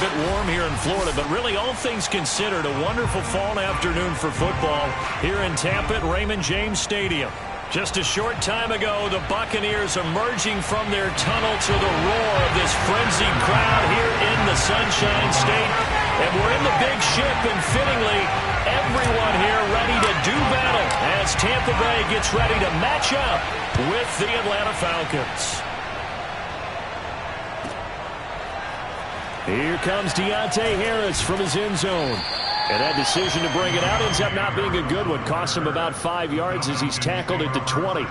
bit warm here in Florida, but really all things considered, a wonderful fall afternoon for football here in Tampa at Raymond James Stadium. Just a short time ago, the Buccaneers emerging from their tunnel to the roar of this frenzied crowd here in the Sunshine State. And we're in the big ship, and fittingly, everyone here ready to do battle as Tampa Bay gets ready to match up with the Atlanta Falcons. Here comes Deontay Harris from his end zone. And that decision to bring it out ends up not being a good one. Costs him about 5 yards as he's tackled at the 20.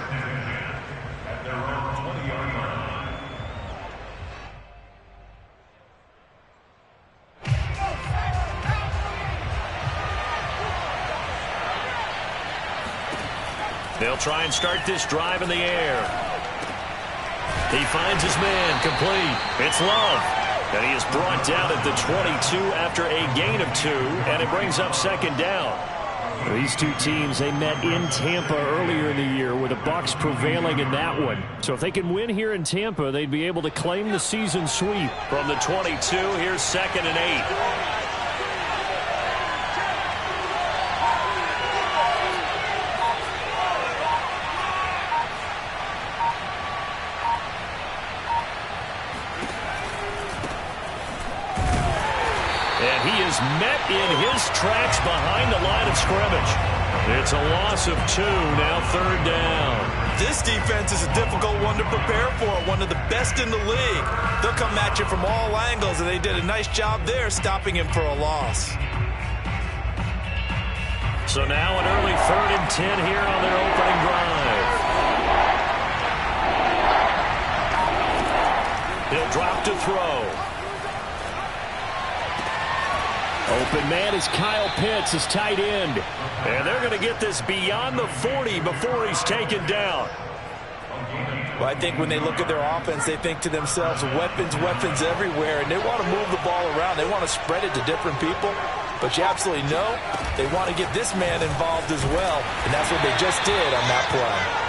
They'll try and start this drive in the air. He finds his man complete. It's Love. And he is brought down at the 22 after a gain of 2, and it brings up second down. These two teams, they met in Tampa earlier in the year with the Bucs prevailing in that one. So if they can win here in Tampa, they'd be able to claim the season sweep. From the 22, here's 2nd and 8. Met in his tracks behind the line of scrimmage. It's a loss of 2, now 3rd down. This defense is a difficult one to prepare for, one of the best in the league. They'll come at you from all angles, and they did a nice job there stopping him for a loss. So now an early 3rd and 10 here on their opening drive. He'll drop to throw. Open man is Kyle Pitts, his tight end. And they're going to get this beyond the 40 before he's taken down. Well, I think when they look at their offense, they think to themselves, weapons, weapons everywhere, and they want to move the ball around. They want to spread it to different people. But you absolutely know they want to get this man involved as well, and that's what they just did on that play.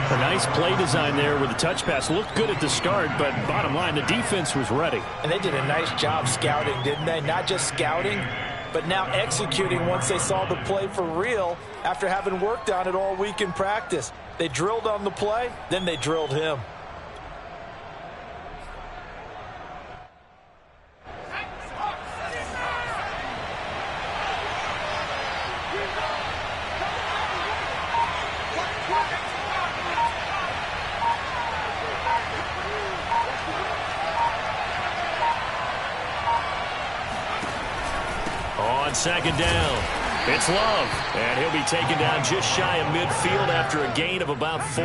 A nice play design there with the touch pass. Looked good at the start, but bottom line, the defense was ready. And they did a nice job scouting, didn't they? Not just scouting, but now executing once they saw the play for real after having worked on it all week in practice. They drilled on the play, then they drilled him. Second down. It's Love, and he'll be taken down just shy of midfield after a gain of about 4.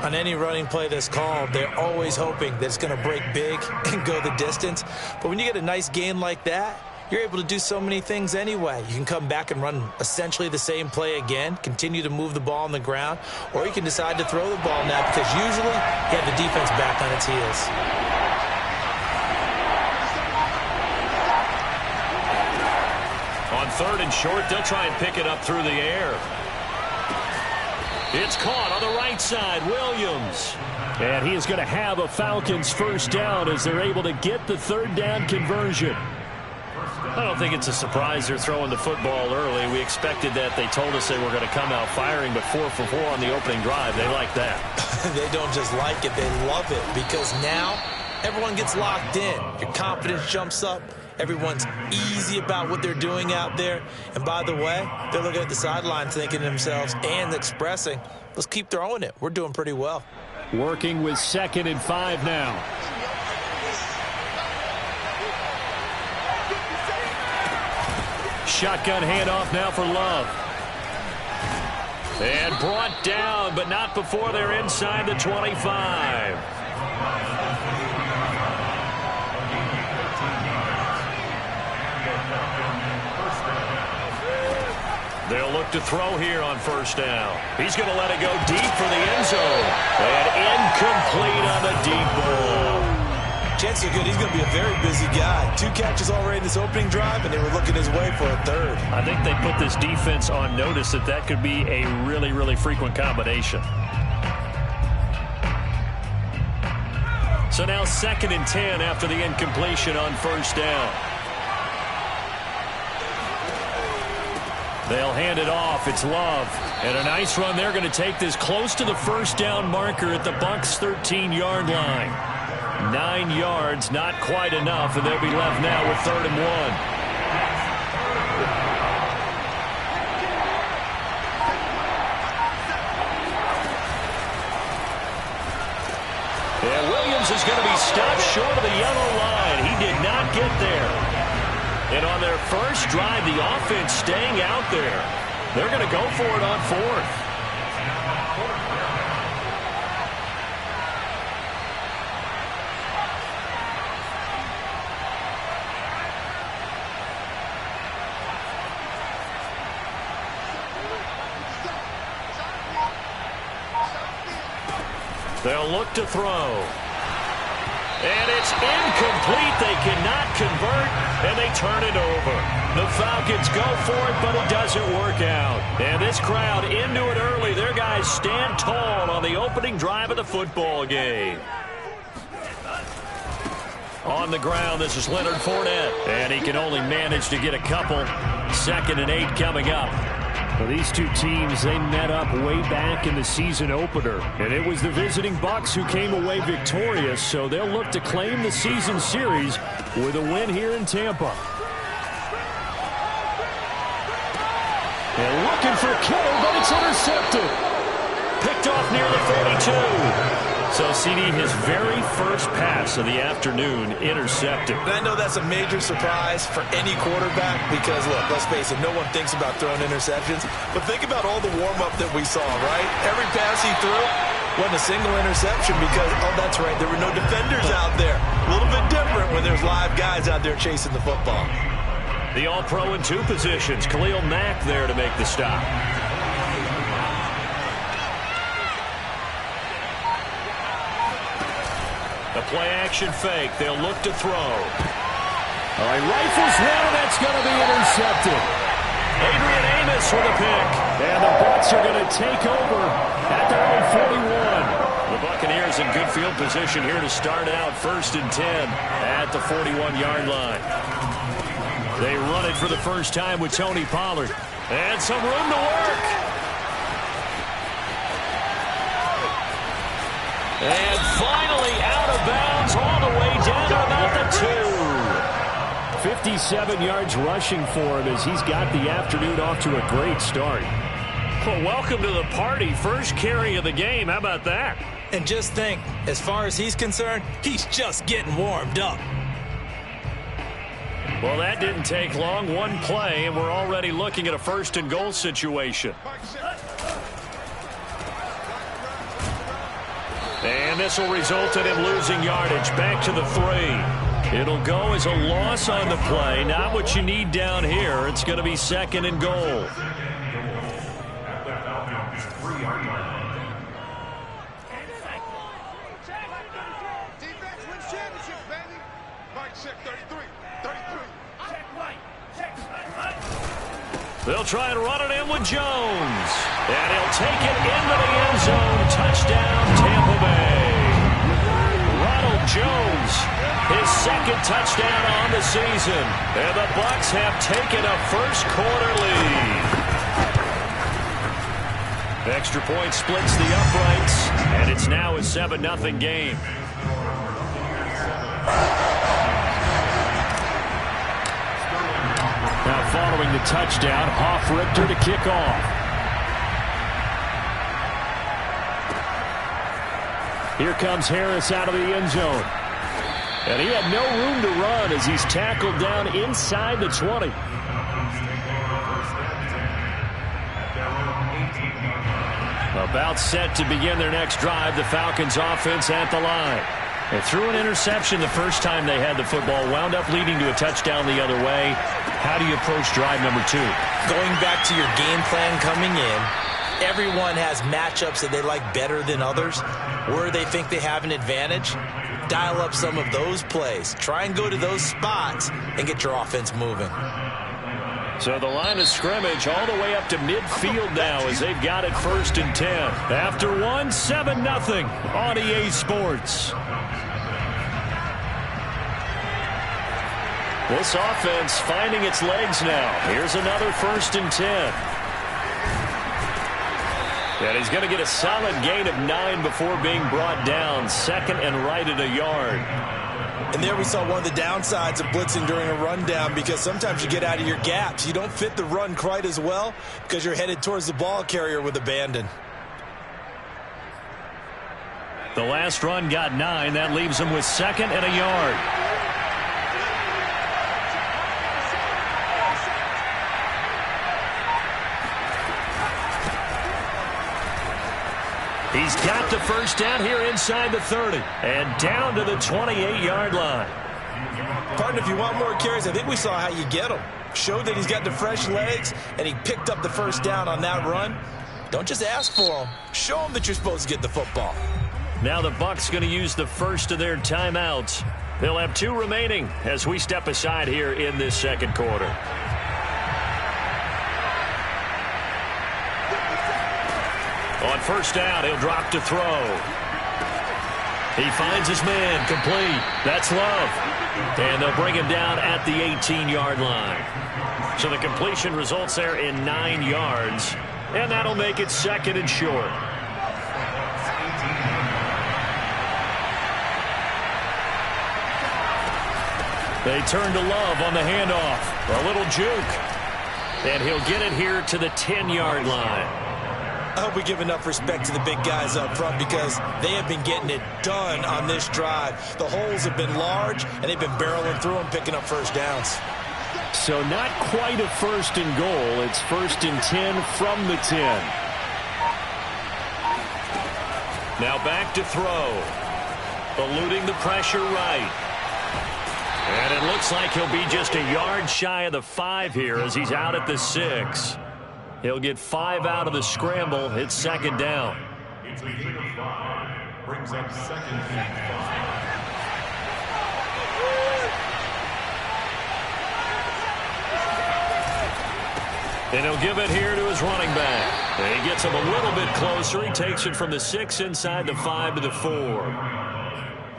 On any running play that's called, they're always hoping that it's going to break big and go the distance. But when you get a nice gain like that, you're able to do so many things anyway. You can come back and run essentially the same play again, continue to move the ball on the ground, or you can decide to throw the ball now because usually you have the defense back on its heels. On 3rd and short, they'll try and pick it up through the air. It's caught on the right side, Williams. And he is going to have a Falcons first down as they're able to get the 3rd down conversion. I don't think it's a surprise they're throwing the football early. We expected that. They told us they were going to come out firing, but 4 for 4 on the opening drive. They like that. They don't just like it, they love it, because now everyone gets locked in. Your confidence jumps up. Everyone's easy about what they're doing out there. And by the way, they're looking at the sidelines thinking to themselves and expressing, let's keep throwing it. We're doing pretty well. Working with 2nd and 5 now. Shotgun handoff now for Love. And brought down, but not before they're inside the 25. They'll look to throw here on first down. He's going to let it go deep for the end zone. And incomplete on the deep ball. Chances are good he's going to be a very busy guy. 2 catches already in this opening drive, and they were looking his way for a 3rd. I think they put this defense on notice that that could be a really, really frequent combination. So now 2nd and 10 after the incompletion on first down. They'll hand it off. It's Love. And a nice run. They're going to take this close to the first down marker at the Bucs' 13-yard line. 9 yards, not quite enough, and they'll be left now with 3rd and 1. And Williams is going to be stopped short of the yellow line. He did not get there. And on their first drive, the offense staying out there. They're going to go for it on 4th. They'll look to throw. And it's incomplete. They cannot convert, and they turn it over. The Falcons go for it, but it doesn't work out. And this crowd into it early. Their guys stand tall on the opening drive of the football game. On the ground, this is Leonard Fournette. And he can only manage to get a couple. 2nd and 8 coming up. Well, these two teams, they met up way back in the season opener. And it was the visiting Bucs who came away victorious, so they'll look to claim the season series with a win here in Tampa. And looking for Kittle, but it's intercepted. Picked off near the 42. So, CD, his very first pass of the afternoon intercepted. And I know that's a major surprise for any quarterback because, look, let's face it, no one thinks about throwing interceptions. But think about all the warm-up that we saw, right? Every pass he threw wasn't a single interception because, oh, that's right, there were no defenders out there. A little bit different when there's live guys out there chasing the football. The All-Pro in 2 positions. Khalil Mack there to make the stop. The play-action fake. They'll look to throw. All right, rifles one, and that's going to be intercepted. Adrian Amos with a pick. And the Bucs are going to take over at their own 41. The Buccaneers in good field position here to start out 1st and 10 at the 41-yard line. They run it for the first time with Tony Pollard. And some room to work. And finally out of bounds all the way down to about the 2. 57 yards rushing for him as he's got the afternoon off to a great start. Well, welcome to the party. First carry of the game. How about that? And just think, as far as he's concerned, he's just getting warmed up. Well, that didn't take long. One play, and we're already looking at a 1st and goal situation. And this will result in him losing yardage. Back to the 3. It'll go as a loss on the play. Not what you need down here. It's going to be 2nd and goal. They'll try and run it in with Jones. And he'll take it into the end zone. Touchdown, Tampa Bay. Ronald Jones, his 2nd touchdown on the season. And the Bucs have taken a first-quarter lead. Extra point splits the uprights, and it's now a 7-0 game. Now following the touchdown, Hoff-Richter to kick off. Here comes Harris out of the end zone. And he had no room to run as he's tackled down inside the 20. About set to begin their next drive, the Falcons offense at the line. They threw an interception the first time they had the football, wound up leading to a touchdown the other way. How do you approach drive number 2? Going back to your game plan coming in, everyone has matchups that they like better than others, where they think they have an advantage. Dial up some of those plays. Try and go to those spots and get your offense moving. So the line of scrimmage all the way up to midfield now as they've got it 1st and 10. After 7-0 on EA Sports. This offense finding its legs now. Here's another 1st and 10. And he's going to get a solid gain of 9 before being brought down. 2nd and right at a yard. And there we saw one of the downsides of blitzing during a rundown, because sometimes you get out of your gaps. You don't fit the run quite as well because you're headed towards the ball carrier with abandon. The last run got 9. That leaves him with 2nd and a yard. He's got the first down here inside the 30 and down to the 28-yard line. Partner, if you want more carries, I think we saw how you get them. Showed that he's got the fresh legs, and he picked up the first down on that run. Don't just ask for them. Show them that you're supposed to get the football. Now the Bucs going to use the first of their timeouts. They'll have 2 remaining as we step aside here in this 2nd quarter. On first down, he'll drop to throw. He finds his man, complete. That's Love. And they'll bring him down at the 18-yard line. So the completion results there in 9 yards. And that'll make it 2nd and short. They turn to Love on the handoff. A little juke. And he'll get it here to the 10-yard line. I hope we give enough respect to the big guys up front, because they have been getting it done on this drive. The holes have been large, and they've been barreling through them, picking up first downs. So not quite a 1st and goal. It's 1st and 10 from the 10. Now back to throw. Eluding the pressure right. And it looks like he'll be just a yard shy of the 5 here as he's out at the 6. He'll get 5 out of the scramble. It's 2nd down. It's a gain of 5. Brings up 2nd and 5. And he'll give it here to his running back. And he gets him a little bit closer. He takes it from the 6 inside the 5 to the 4.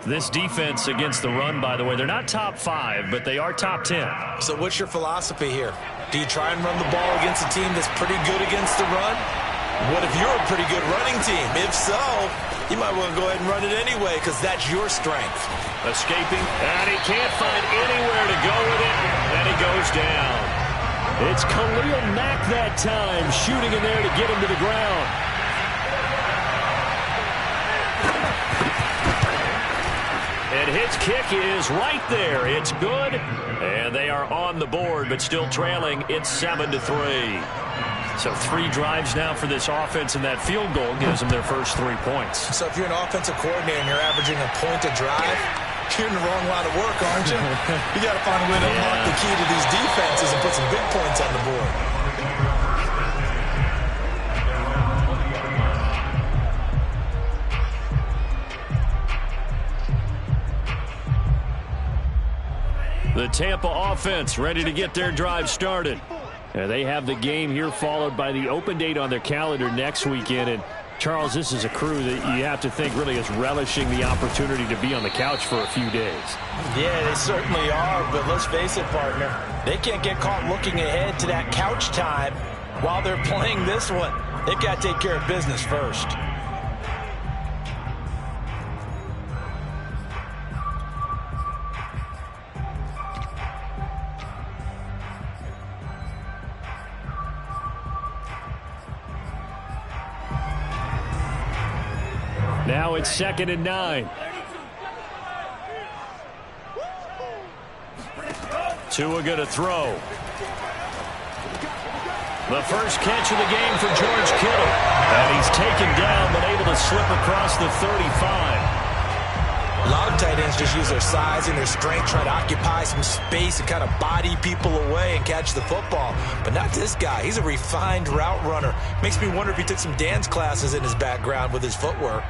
This defense against the run, by the way, they're not top 5, but they are top 10. So what's your philosophy here? Do you try and run the ball against a team that's pretty good against the run? What if you're a pretty good running team? If so, you might want to go ahead and run it anyway, because that's your strength. Escaping, and he can't find anywhere to go with it, and he goes down. It's Khalil Mack that time, shooting in there to get him to the ground. And his kick is right there. It's good. And they are on the board, but still trailing. It's 7-3. So 3 drives now for this offense, and that field goal gives them their first 3 points. So if you're an offensive coordinator and you're averaging a point a drive, you're in the wrong line of work, aren't you? You got to find a way to unlock the key to these defenses and put some big points on the board. The Tampa offense ready to get their drive started. And they have the game here followed by the open date on their calendar next weekend. And Charles, this is a crew that you have to think really is relishing the opportunity to be on the couch for a few days. Yeah, they certainly are, but let's face it, partner. They can't get caught looking ahead to that couch time while they're playing this one. They've got to take care of business first. Now it's 2nd and 9. Tua going to throw. The first catch of the game for George Kittle. And he's taken down, but able to slip across the 35. A lot of tight ends just use their size and their strength, try to occupy some space and kind of body people away and catch the football. But not this guy. He's a refined route runner. Makes me wonder if he took some dance classes in his background with his footwork.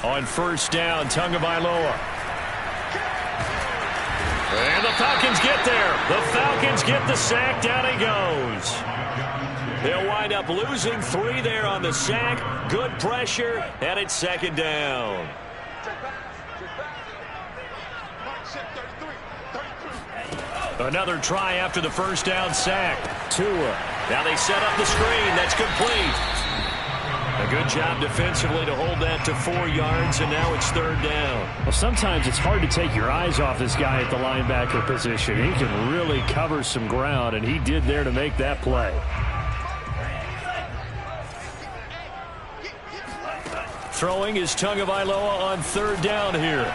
On first down, Tagovailoa. And the Falcons get there. The Falcons get the sack. Down he goes. They'll wind up losing 3 there on the sack. Good pressure, and it's second down. Another try after the first down sack. Tua. Now they set up the screen. That's complete. A good job defensively to hold that to 4 yards, and now it's third down. Well, sometimes it's hard to take your eyes off this guy at the linebacker position. He can really cover some ground, and he did there to make that play. Throwing is Tagovailoa on third down here.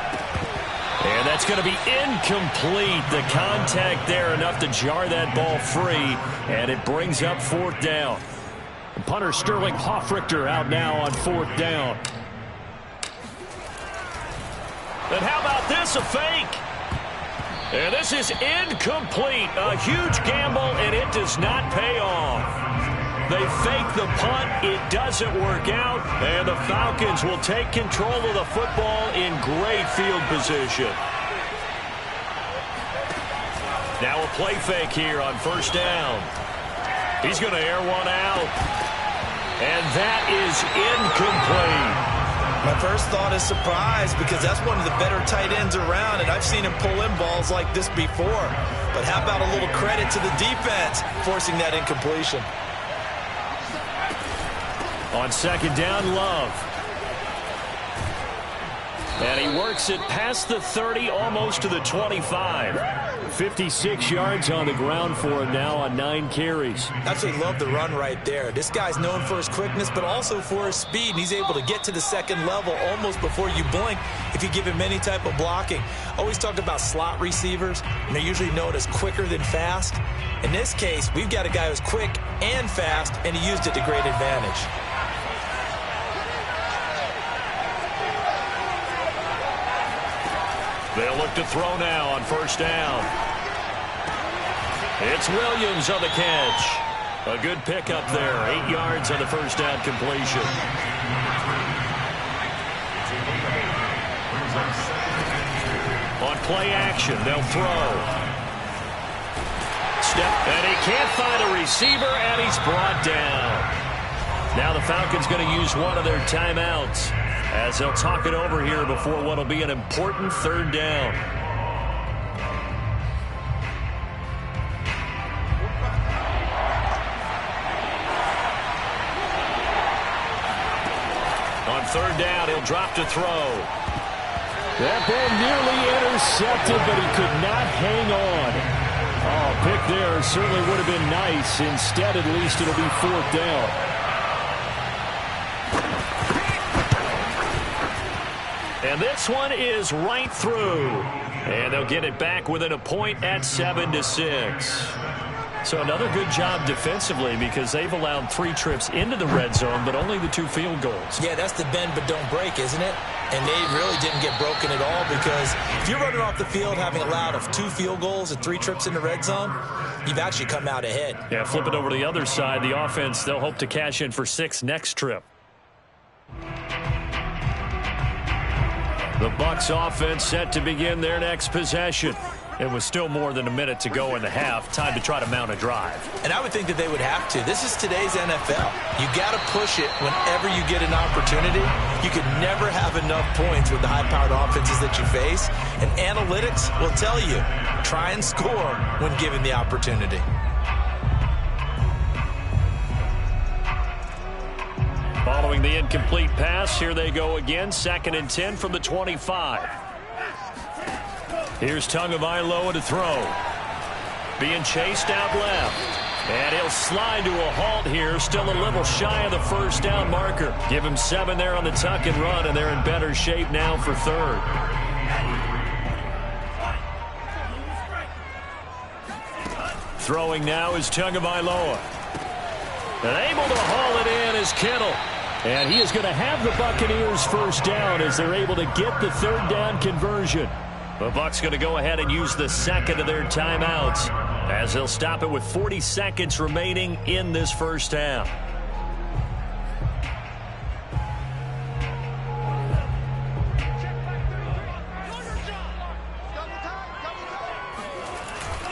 And that's going to be incomplete. The contact there enough to jar that ball free, and it brings up fourth down. Punter Sterling Hoffrichter out now on fourth down. And how about this, a fake? And this is incomplete. A huge gamble, and it does not pay off. They fake the punt. It doesn't work out, and the Falcons will take control of the football in great field position. Now a play fake here on first down. He's going to air one out. And that is incomplete. My first thought is surprise, because that's one of the better tight ends around, and I've seen him pull in balls like this before. But how about a little credit to the defense forcing that incompletion? On second down, Love. And he works it past the 30, almost to the 25. 56 yards on the ground for him now on 9 carries. Absolutely love the run right there. This guy's known for his quickness, but also for his speed. And he's able to get to the second level almost before you blink if you give him any type of blocking. Always talk about slot receivers, and they're usually known as quicker than fast. In this case, we've got a guy who's quick and fast, and he used it to great advantage. They'll look to throw now on first down. It's Williams on the catch. A good pickup there. 8 yards on the first down completion. On play action, they'll throw. Step, and he can't find a receiver, and he's brought down. Now the Falcons going to use one of their timeouts as they'll talk it over here before what will be an important third down. On third down, he'll drop to throw. That ball nearly intercepted, but he could not hang on. Oh, pick there certainly would have been nice. Instead, at least it'll be fourth down. And this one is right through. And they'll get it back within a point at 7-6. So another good job defensively, because they've allowed 3 trips into the red zone, but only the 2 field goals. Yeah, that's the bend but don't break, isn't it? And they really didn't get broken at all, because if you're running off the field having allowed of 2 field goals and 3 trips in the red zone, you've actually come out ahead. Yeah, flip it over to the other side. The offense, they'll hope to cash in for 6 next trip. The Bucs offense set to begin their next possession. It was still more than a minute to go in the half. Time to try to mount a drive. And I would think that they would have to. This is today's NFL. You got to push it whenever you get an opportunity. You can never have enough points with the high-powered offenses that you face. And analytics will tell you, try and score when given the opportunity. Following the incomplete pass, here they go again. 2nd and 10 from the 25. Here's Tagovailoa to throw. Being chased out left. And he'll slide to a halt here. Still a little shy of the first down marker. Give him 7 there on the tuck and run, and they're in better shape now for third. Throwing now is Tagovailoa. And able to haul it in is Kittle. And he is going to have the Buccaneers first down as they're able to get the third down conversion. The Bucs going to go ahead and use the second of their timeouts as they'll stop it with 40 seconds remaining in this first half.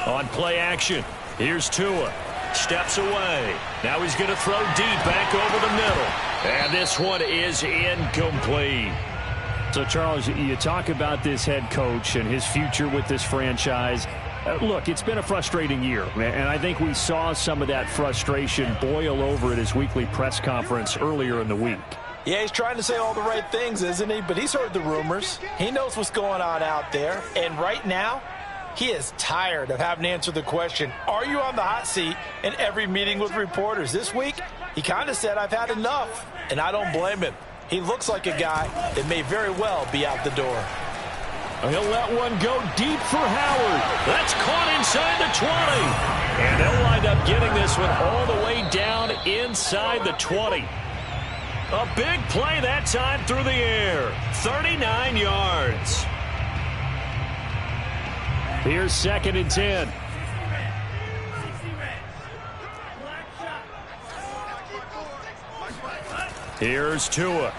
On play action, here's Tua. Steps away. Now he's going to throw deep back over the middle. And this one is incomplete. So, Charles, you talk about this head coach and his future with this franchise. Look, it's been a frustrating year, and I think we saw some of that frustration boil over at his weekly press conference earlier in the week. Yeah, he's trying to say all the right things, isn't he? But he's heard the rumors. He knows what's going on out there. And right now, he is tired of having to answer the question, are you on the hot seat, in every meeting with reporters. This week, he kind of said, I've had enough, and I don't blame him. He looks like a guy that may very well be out the door. He'll let one go deep for Howard. That's caught inside the 20. And they'll wind up getting this one all the way down inside the 20. A big play that time through the air. 39 yards. Here's 2nd and 10. Here's Tua.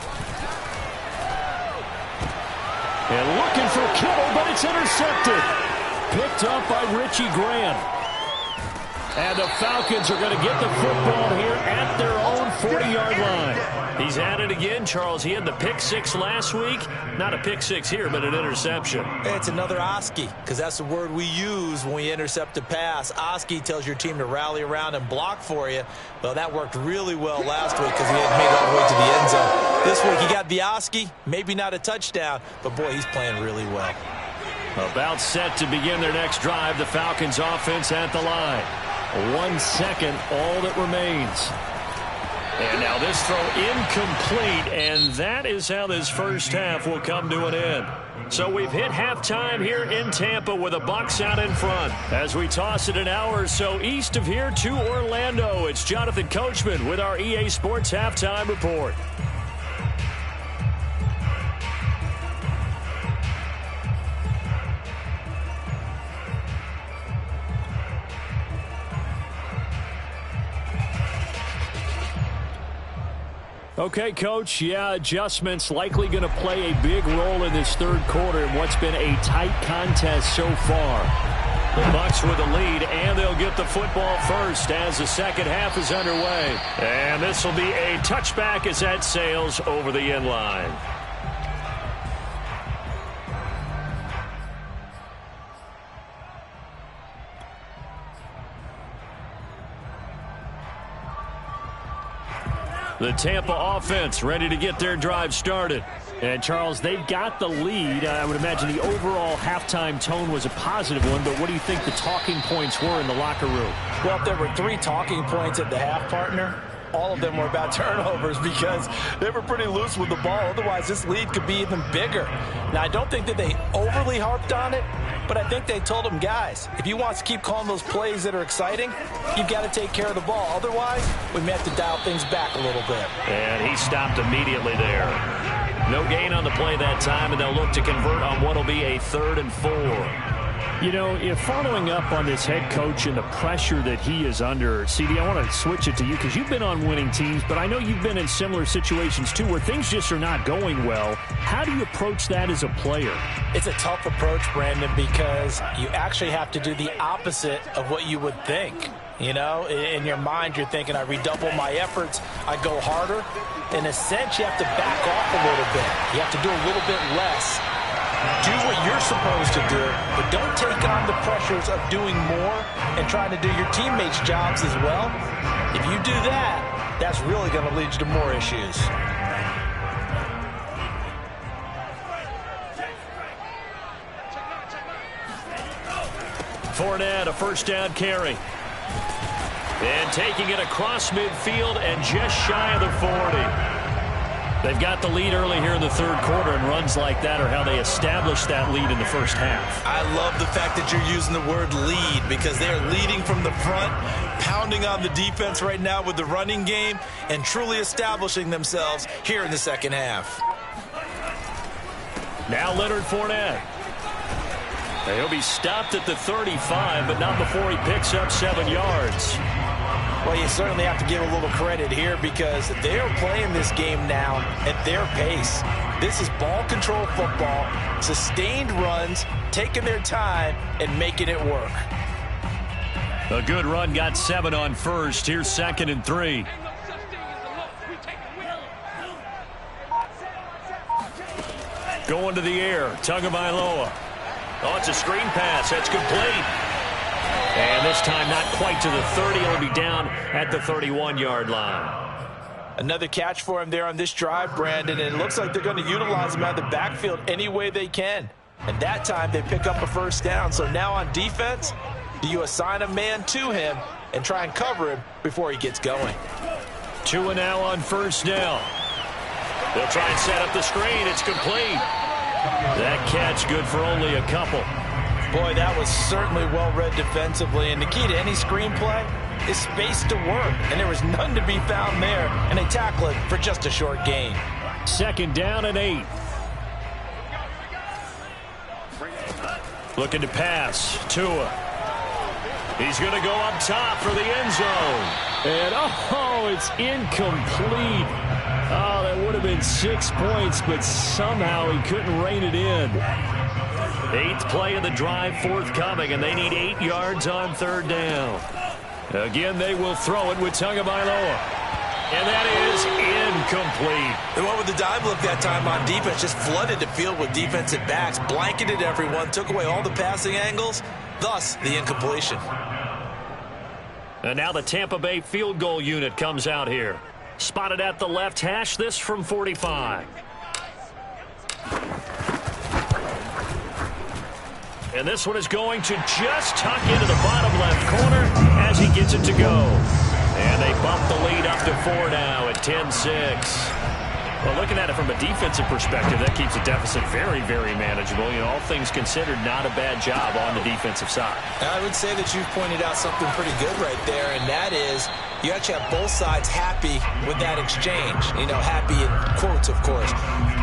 And looking for Kittle, but it's intercepted. Picked up by Richie Grant. And the Falcons are going to get the football here at their own 40-yard line. He's at it again, Charles. He had the pick 6 last week. Not a pick 6 here, but an interception. It's another Oski, because that's the word we use when we intercept a pass. Oski tells your team to rally around and block for you. Well, that worked really well last week because he had made it all the way to the end zone. This week he got the Oski, maybe not a touchdown, but boy, he's playing really well. About set to begin their next drive. The Falcons offense at the line. 1 second, all that remains. And now this throw incomplete, and that is how this first half will come to an end. So we've hit halftime here in Tampa with the Bucs out in front. As we toss it an hour or so east of here to Orlando, it's Jonathan Coachman with our EA Sports Halftime Report. Okay, Coach, yeah, adjustments likely going to play a big role in this third quarter in what's been a tight contest so far. The Bucs with the lead, and they'll get the football first as the second half is underway. And this will be a touchback as that sails over the end line. The Tampa offense ready to get their drive started. And, Charles, they've got the lead. I would imagine the overall halftime tone was a positive one, but what do you think the talking points were in the locker room? Well, if there were 3 talking points at the half, partner, all of them were about turnovers because they were pretty loose with the ball. Otherwise, this lead could be even bigger. Now, I don't think that they overly harped on it, but I think they told them, guys, if you want to keep calling those plays that are exciting, you've got to take care of the ball. Otherwise, we may have to dial things back a little bit. And he stopped immediately there. No gain on the play that time, and they'll look to convert on what will be a 3rd and 4. You know, if following up on this head coach and the pressure that he is under, CD, I want to switch it to you because you've been on winning teams, but I know you've been in similar situations too where things just are not going well. How do you approach that as a player? It's a tough approach, Brandon, because you actually have to do the opposite of what you would think. You know, in your mind, you're thinking, I redouble my efforts, I go harder. In a sense, you have to back off a little bit. You have to do a little bit less. Do what you're supposed to do, but don't take on the pressures of doing more and trying to do your teammates' jobs as well. If you do that, that's really going to lead you to more issues. Fournette, a first down carry. And taking it across midfield and just shy of the 40. They've got the lead early here in the third quarter, and runs like that are how they establish that lead in the first half. I love the fact that you're using the word lead because they're leading from the front, pounding on the defense right now with the running game, and truly establishing themselves here in the second half. Now Leonard Fournette. He'll be stopped at the 35, but not before he picks up 7 yards. Well, you certainly have to give a little credit here because they're playing this game now at their pace. This is ball control football, sustained runs, taking their time and making it work. A good run, got 7 on first. Here's 2nd and 3. Going to the air, Tagovailoa. Oh, it's a screen pass. That's complete. And this time not quite to the 30. It'll be down at the 31-yard line. Another catch for him there on this drive, Brandon, and it looks like they're going to utilize him out of the backfield any way they can. And that time they pick up a first down. So now on defense, do you assign a man to him and try and cover him before he gets going? 2 now on first down. They'll try and set up the screen. It's complete. That catch good for only a couple. Boy, that was certainly well read defensively. And the key to any screenplay is space to work. And there was none to be found there. And they tackle it for just a short gain. 2nd down and 8. Looking to pass. Tua. He's going to go up top for the end zone. And, oh, it's incomplete. Oh, that would have been 6 points, but somehow he couldn't rein it in. 8th play of the drive forthcoming, and they need 8 yards on 3rd down. Again, they will throw it with Tagovailoa. And that is incomplete. The one with the dime look that time on defense just flooded the field with defensive backs, blanketed everyone, took away all the passing angles, thus the incompletion. And now the Tampa Bay field goal unit comes out here. Spotted at the left hash, this from 45. And this one is going to just tuck into the bottom left corner as he gets it to go. And they bump the lead up to 4 now at 10-6. Well, looking at it from a defensive perspective, that keeps the deficit very, very manageable. You know, all things considered, not a bad job on the defensive side. I would say that you've pointed out something pretty good right there, and that is you actually have both sides happy with that exchange. You know, happy in quotes, of course.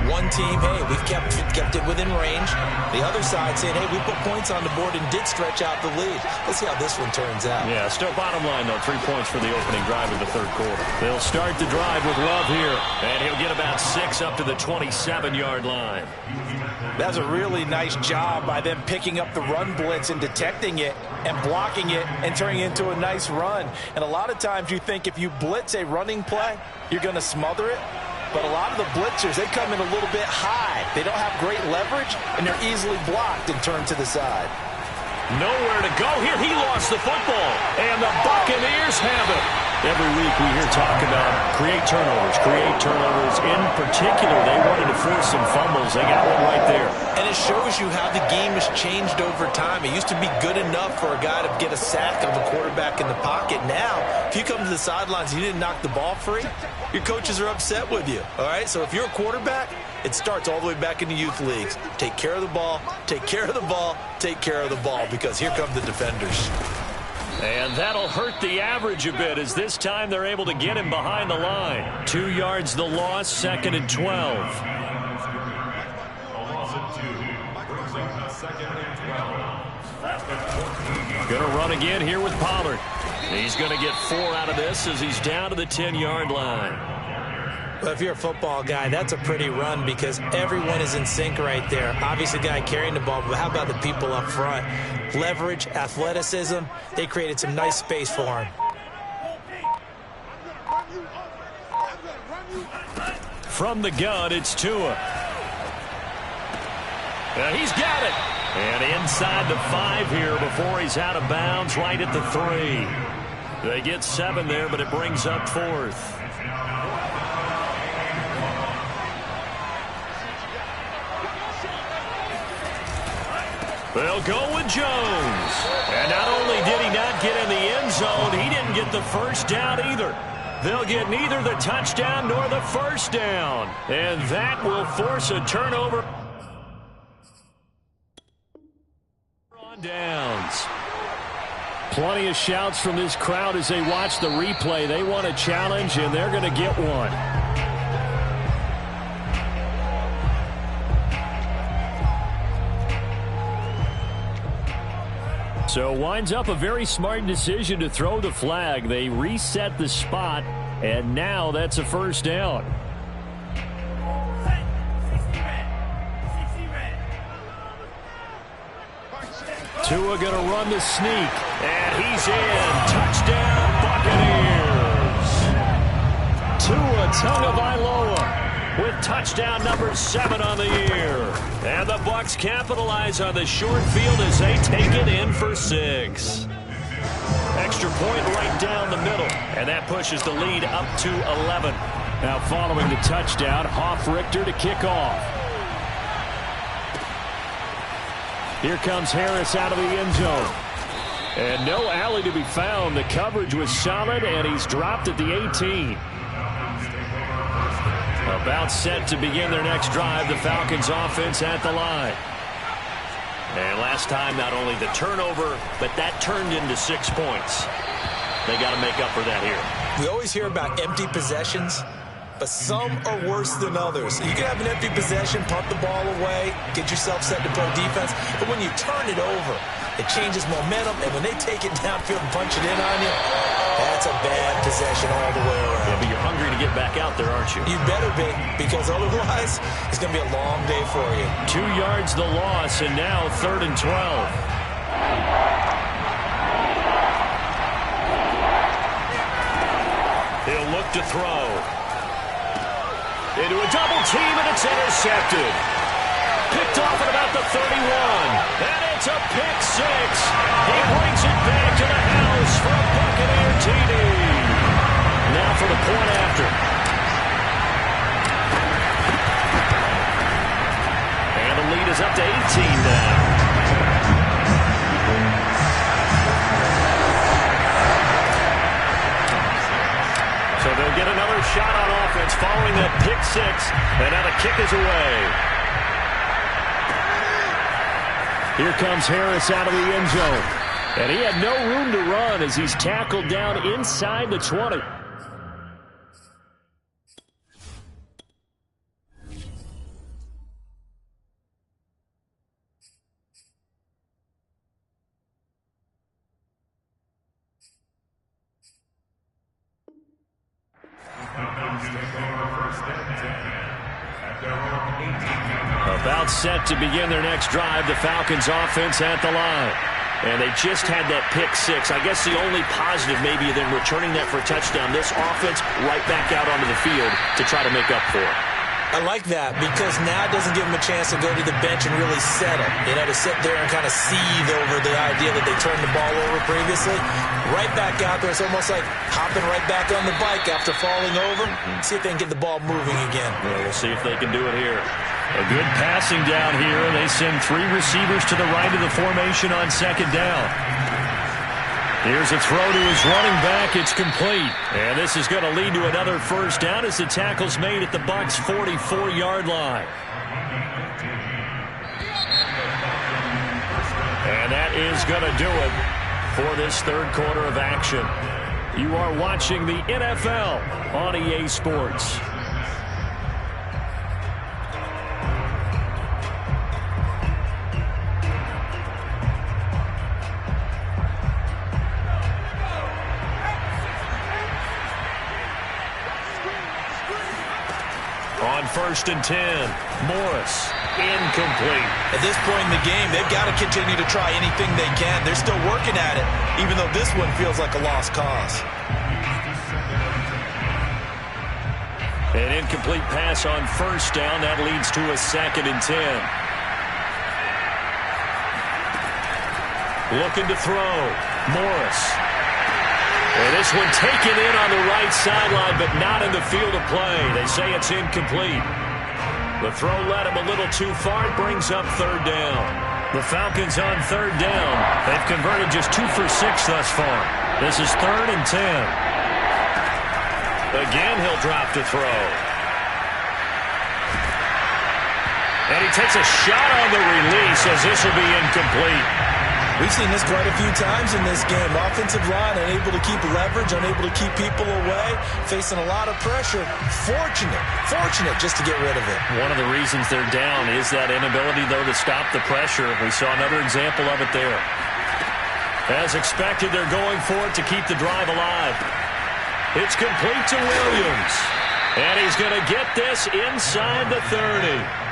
One team, hey, we've kept it within range. The other side saying, hey, we put points on the board and did stretch out the lead. Let's see how this one turns out. Yeah, still bottom line, though, 3 points for the opening drive of the 3rd quarter. They'll start the drive with Love here, and he'll get about 6 up to the 27-yard line. That's a really nice job by them picking up the run blitz and detecting it and blocking it and turning it into a nice run. And a lot of times you think if you blitz a running play, you're going to smother it. But a lot of the blitzers, they come in a little bit high. They don't have great leverage, and they're easily blocked and turned to the side. Nowhere to go here. He lost the football, and the Buccaneers have it. Every week we hear talk about create turnovers. In particular, they wanted to force some fumbles. They got one right there. And it shows you how the game has changed over time. It used to be good enough for a guy to get a sack of a quarterback in the pocket. Now, if you come to the sidelines and you didn't knock the ball free, your coaches are upset with you. All right? So if you're a quarterback, it starts all the way back in the youth leagues. Take care of the ball, take care of the ball, take care of the ball, because here come the defenders. And that'll hurt the average a bit as this time they're able to get him behind the line. 2 yards the loss, 2nd and 12. A loss of 2 brings up 2nd and 12. Going to run again here with Pollard. He's going to get 4 out of this as he's down to the 10-yard line. Well, if you're a football guy, that's a pretty run because everyone is in sync right there. Obviously, the guy carrying the ball, but how about the people up front? Leverage, athleticism, they created some nice space for him. From the gun, it's Tua. He's got it. And inside the 5 here before he's out of bounds, right at the 3. They get 7 there, but it brings up 4th. They'll go with Jones. And not only did he not get in the end zone, he didn't get the first down either. They'll get neither the touchdown nor the first down. And that will force a turnover on downs. Plenty of shouts from this crowd as they watch the replay. They want a challenge, and they're going to get one. So winds up a very smart decision to throw the flag. They reset the spot, and now that's a first down. Tua going to run the sneak. And he's in. Touchdown, Buccaneers. Tua Tagovailoa with touchdown number 7 on the year. And the Bucs capitalize on the short field as they take it in for 6. Extra point right down the middle. And that pushes the lead up to 11. Now following the touchdown, Hoff-Richter to kick off. Here comes Harris out of the end zone. And no alley to be found. The coverage was solid, and he's dropped at the 18. About set to begin their next drive. The Falcons offense at the line. And last time, not only the turnover, but that turned into 6 points. They got to make up for that here. We always hear about empty possessions, but some are worse than others. You can have an empty possession, punt the ball away, get yourself set to play defense, but when you turn it over, it changes momentum, and when they take it downfield and punch it in on you, that's a bad possession all the way around. Yeah, but you're hungry to get back out there, aren't you? You better be, because otherwise, it's going to be a long day for you. 2 yards the loss, and now 3rd and 12. He'll look to throw. Into a double team, and it's intercepted. Picked off at about the 31. And it's a pick 6. He brings it back to the house for a Buccaneer TD. Now for the point after. And the lead is up to 18 now. So they'll get another shot on offense following that pick 6. And now the kick is away. Here comes Harris out of the end zone. And he had no room to run as he's tackled down inside the 20. About set to begin their next drive, the Falcons offense at the line. And they just had that pick 6. I guess the only positive maybe than returning that for a touchdown, this offense right back out onto the field to try to make up for it. I like that because now it doesn't give them a chance to go to the bench and really settle. To sit there and kind of seethe over the idea that they turned the ball over previously. Right back out there. It's almost like hopping right back on the bike after falling over. See if they can get the ball moving again. Yeah, we'll see if they can do it here. A good passing down here. They send 3 receivers to the right of the formation on 2nd down. Here's a throw to his running back. It's complete. And this is going to lead to another 1st down as the tackle's made at the Bucs' 44-yard line. And that is going to do it for this 3rd quarter of action. You are watching the NFL on EA Sports. On 1st and 10, Morris, incomplete. At this point in the game, they've got to continue to try anything they can. They're still working at it, even though this one feels like a lost cause. An incomplete pass on 1st down. That leads to a 2nd and 10. Looking to throw. Morris. And this one taken in on the right sideline, but not in the field of play. They say it's incomplete. The throw led him a little too far. It brings up 3rd down. The Falcons on 3rd down. They've converted just 2 for 6 thus far. This is 3rd and 10. Again, he'll drop to throw. And he takes a shot on the release as this will be incomplete. We've seen this quite a few times in this game. Offensive line unable to keep leverage, unable to keep people away, facing a lot of pressure. Fortunate just to get rid of it. One of the reasons they're down is that inability, though, to stop the pressure. We saw another example of it there. As expected, they're going for it to keep the drive alive. It's complete to Williams. And he's going to get this inside the 30.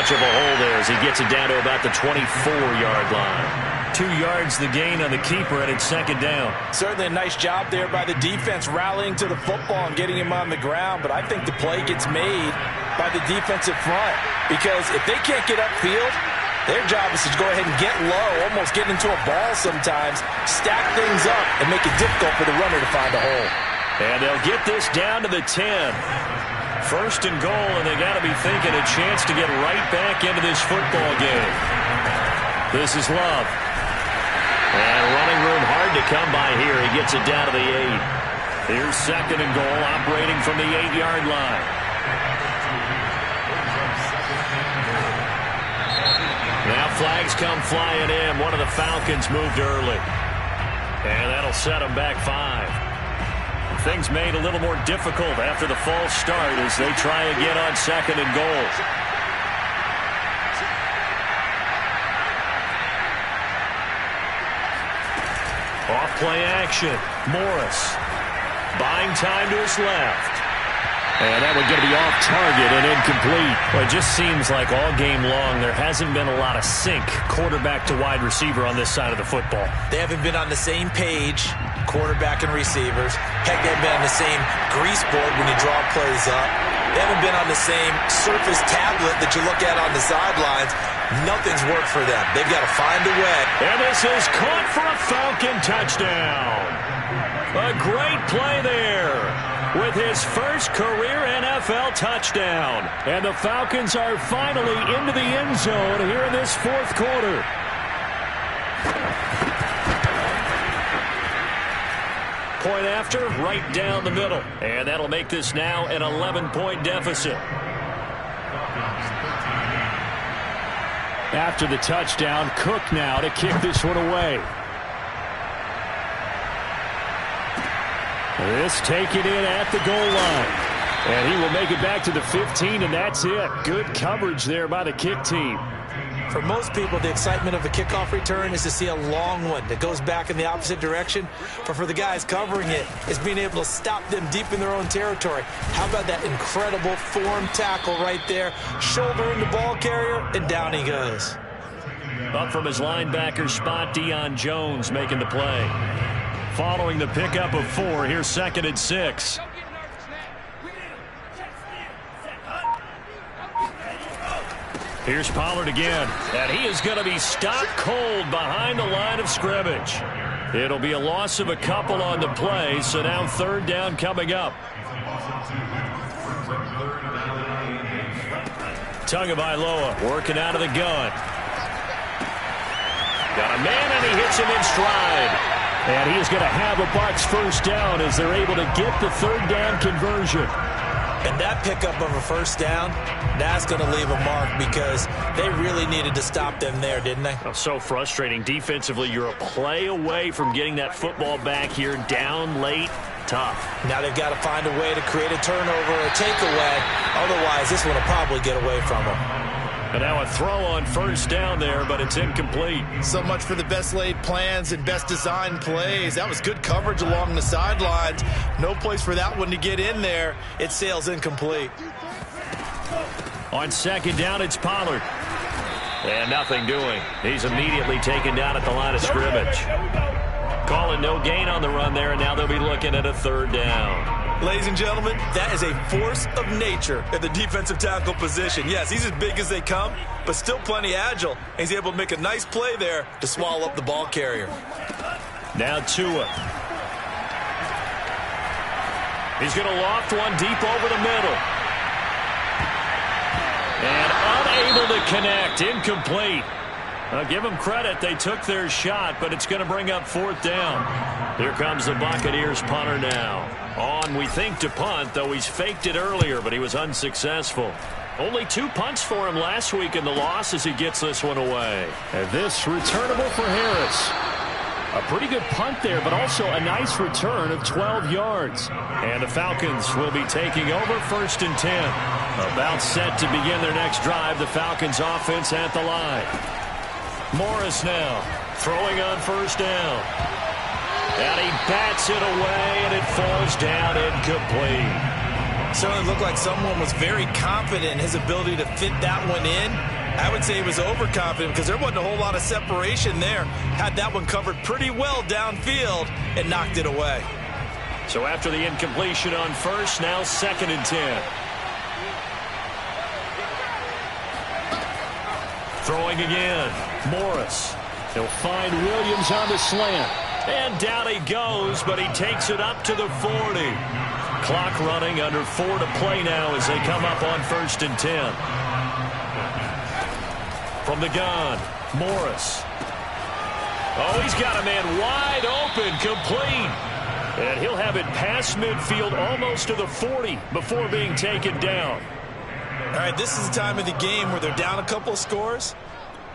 much of a hole there as he gets it down to about the 24-yard line. 2 yards the gain on the keeper, and it's second down. Certainly a nice job there by the defense rallying to the football and getting him on the ground, but I think the play gets made by the defensive front because if they can't get upfield, their job is to go ahead and get low, almost get into a ball sometimes, stack things up, and make it difficult for the runner to find a hole. And they'll get this down to the 10. First and goal, and they got to be thinking a chance to get right back into this football game. This is Love. And running room hard to come by here. He gets it down to the 8. Here's second and goal, operating from the 8-yard line. Now flags come flying in. One of the Falcons moved early. And that'll set them back 5. Things made a little more difficult after the false start as they try again on second and goal. Off play action. Morris buying time to his left. And that one going to be off target and incomplete. Well, it just seems like all game long there hasn't been a lot of sync quarterback to wide receiver on this side of the football. They haven't been on the same page, quarterback and receivers. Heck, they haven't been on the same grease board when you draw plays up. They haven't been on the same surface tablet that you look at on the sidelines. Nothing's worked for them. They've got to find a way. And this is caught for a Falcon touchdown. A great play there with his first career NFL touchdown. And the Falcons are finally into the end zone here in this fourth quarter. Point after, right down the middle. And that'll make this now an 11-point deficit. After the touchdown, Cook now to kick this one away. This taken in at the goal line. And he will make it back to the 15, and that's it. Good coverage there by the kick team. For most people, the excitement of a kickoff return is to see a long one that goes back in the opposite direction. But for the guys covering it, it's being able to stop them deep in their own territory. How about that incredible form tackle right there? Shoulder in the ball carrier, and down he goes. Up from his linebacker spot, Deion Jones making the play. Following the pickup of 4, here's second and 6. Here's Pollard again, and he is going to be stopped cold behind the line of scrimmage. It'll be a loss of a couple on the play, so now third down coming up. Tagovailoa working out of the gun. Got a man, and he hits him in stride. And he is going to have a Bucs first down as they're able to get the third down conversion. And that pickup of a first down, that's going to leave a mark because they really needed to stop them there, didn't they? Oh, so frustrating. Defensively, you're a play away from getting that football back here down late. Tough. Now they've got to find a way to create a turnover or a takeaway. Otherwise, this one will probably get away from them. And now a throw on first down there, but it's incomplete. So much for the best laid plans and best designed plays. That was good coverage along the sidelines. No place for that one to get in there. It sails incomplete. On second down, it's Pollard. And nothing doing. He's immediately taken down at the line of scrimmage. Calling no gain on the run there, and now they'll be looking at a third down. Ladies and gentlemen, that is a force of nature at the defensive tackle position. Yes, he's as big as they come, but still plenty agile. He's able to make a nice play there to swallow up the ball carrier. Now Tua. He's going to loft one deep over the middle. And unable to connect. Incomplete. I'll give them credit. They took their shot, but it's going to bring up fourth down. Here comes the Buccaneers punter now. On, we think, to punt, though he's faked it earlier, but he was unsuccessful. Only 2 punts for him last week in the loss as he gets this one away. And this returnable for Harris. A pretty good punt there, but also a nice return of 12 yards. And the Falcons will be taking over first and 10. About set to begin their next drive. The Falcons offense at the line. Morris now throwing on first down. And he bats it away, and it falls down incomplete. Certainly looked like someone was very confident in his ability to fit that one in. I would say he was overconfident because there wasn't a whole lot of separation there. Had that one covered pretty well downfield and knocked it away. So after the incompletion on first, now 2nd and 10. Throwing again. Morris. He'll find Williams on the slant. And down he goes, but he takes it up to the 40. Clock running, under 4 to play now as they come up on 1st and 10. From the gun, Morris. Oh, he's got a man wide open, complete. And he'll have it past midfield almost to the 40 before being taken down. All right, this is the time of the game where they're down a couple of scores,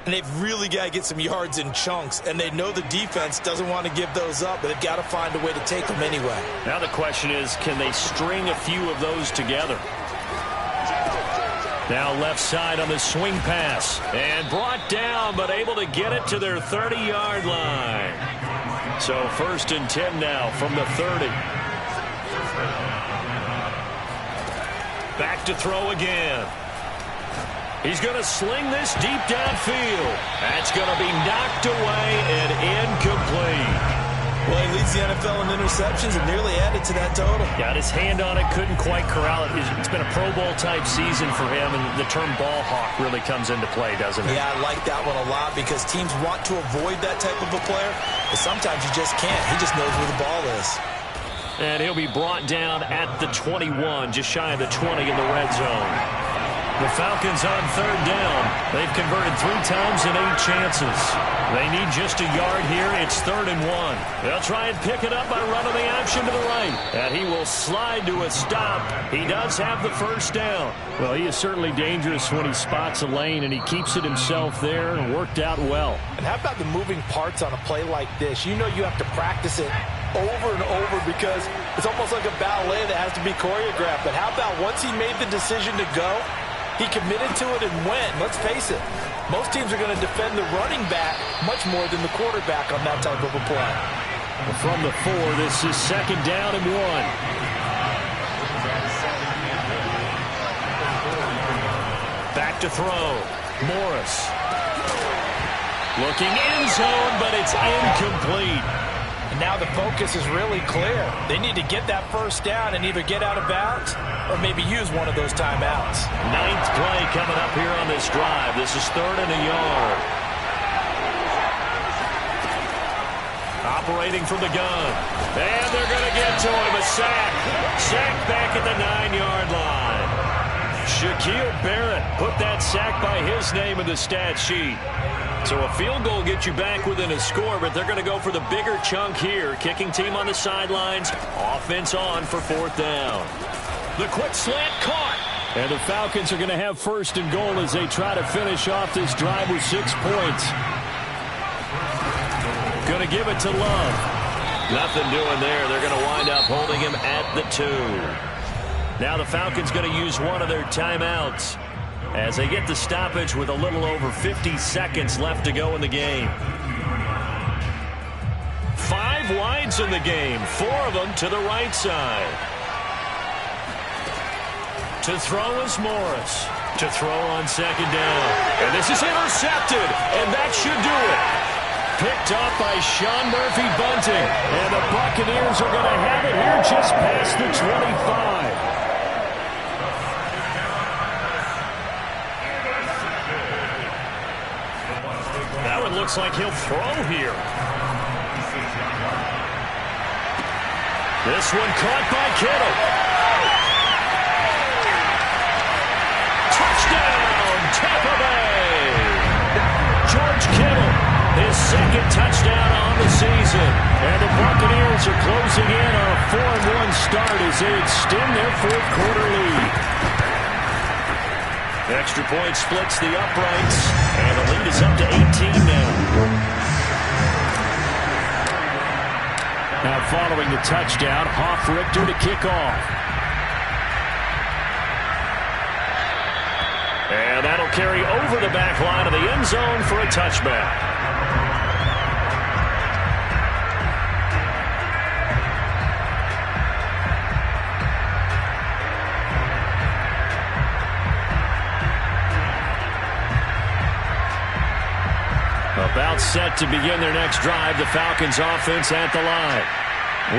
and they've really got to get some yards in chunks, and they know the defense doesn't want to give those up, but they've got to find a way to take them anyway. Now the question is, can they string a few of those together? Now left side on the swing pass, and brought down, but able to get it to their 30-yard line. So 1st and 10 now from the 30. Back to throw again. He's going to sling this deep downfield. That's going to be knocked away and incomplete. Well, he leads the NFL in interceptions and nearly added to that total. Got his hand on it, couldn't quite corral it. It's been a Pro Bowl-type season for him, and the term ball hawk really comes into play, doesn't it? Yeah, I like that one a lot because teams want to avoid that type of a player, but sometimes you just can't. He just knows where the ball is. And he'll be brought down at the 21, just shy of the 20 in the red zone. The Falcons on 3rd down. They've converted 3 times in 8 chances. They need just a yard here. It's 3rd and 1. They'll try and pick it up by running the option to the right. And he will slide to a stop. He does have the 1st down. Well, he is certainly dangerous when he spots a lane, and he keeps it himself there and worked out well. And how about the moving parts on a play like this? You know you have to practice it over and over because it's almost like a ballet that has to be choreographed. But how about once he made the decision to go, he committed to it and went. Let's face it, most teams are going to defend the running back much more than the quarterback on that type of a play. From the 4, this is 2nd down and 1. Back to throw. Morris. Looking end zone, but it's incomplete. And now the focus is really clear. They need to get that 1st down and either get out of bounds or maybe use one of those timeouts. 9th play coming up here on this drive. This is 3rd and a yard. Operating from the gun. And they're going to get to him. A sack. Sack back at the 9-yard line. Shaquille Barrett put that sack by his name in the stat sheet. So a field goal gets you back within a score, but they're going to go for the bigger chunk here. Kicking team on the sidelines. Offense on for 4th down. The quick slant caught. And the Falcons are going to have 1st and goal as they try to finish off this drive with 6 points. Going to give it to Love. Nothing doing there. They're going to wind up holding him at the 2. Now the Falcons going to use one of their timeouts as they get the stoppage with a little over 50 seconds left to go in the game. 5 wides in the game, 4 of them to the right side. To throw is Morris. To throw on 2nd down. And this is intercepted, and that should do it. Picked off by Sean Murphy-Bunting. And the Buccaneers are going to have it here just past the 25. That one looks like he'll throw here. This one caught by Kittle. Touchdown, Tampa Bay. George Kittle, his 2nd touchdown on the season. And the Buccaneers are closing in on a 4-1 start as they extend their 4th quarter lead. Extra point splits the uprights, and the lead is up to 18 now. Now following the touchdown, Hoff-Richter to kick off. And that'll carry over the back line of the end zone for a touchback. About set to begin their next drive. The Falcons offense at the line.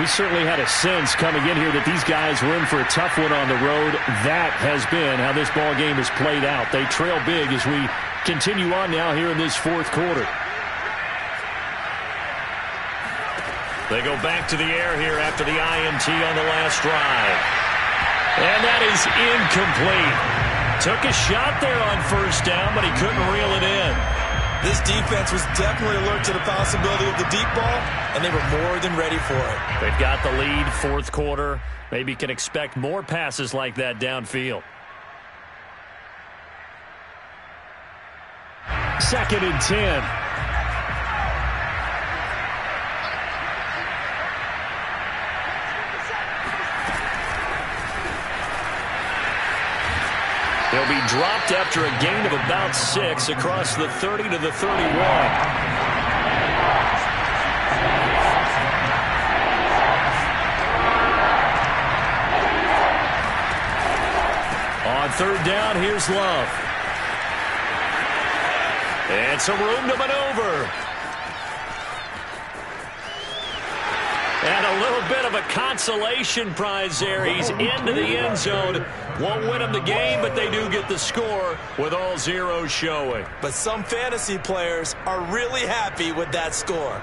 We certainly had a sense coming in here that these guys were in for a tough one on the road. That has been how this ball game has played out. They trail big as we continue on now here in this fourth quarter. They go back to the air here after the INT on the last drive. And that is incomplete. Took a shot there on first down, but he couldn't reel it in. This defense was definitely alert to the possibility of the deep ball, and they were more than ready for it. They've got the lead, fourth quarter. Maybe can expect more passes like that downfield. 2nd and 10. He'll be dropped after a gain of about 6 across the 30 to the 31. On 3rd down, here's Love. And some room to maneuver. And a little bit of a consolation prize there. He's into the end zone. Won't win them the game, but they do get the score with all zeros showing. But some fantasy players are really happy with that score.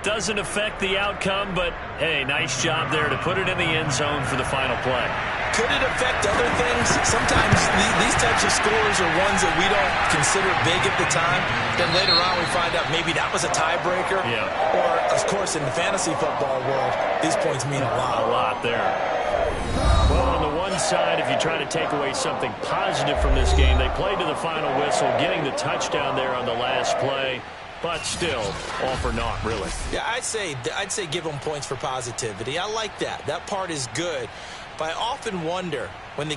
Doesn't affect the outcome, but, hey, nice job there to put it in the end zone for the final play. Could it affect other things? Sometimes these types of scores are ones that we don't consider big at the time. Then later on we find out maybe that was a tiebreaker. Yeah. Or, of course, in the fantasy football world, these points mean a lot. A lot there. Well, on the one side, if you try to take away something positive from this game, they played to the final whistle, getting the touchdown there on the last play. But still, all for naught, really. Yeah, I'd say give them points for positivity. I like that. That part is good. But I often wonder when the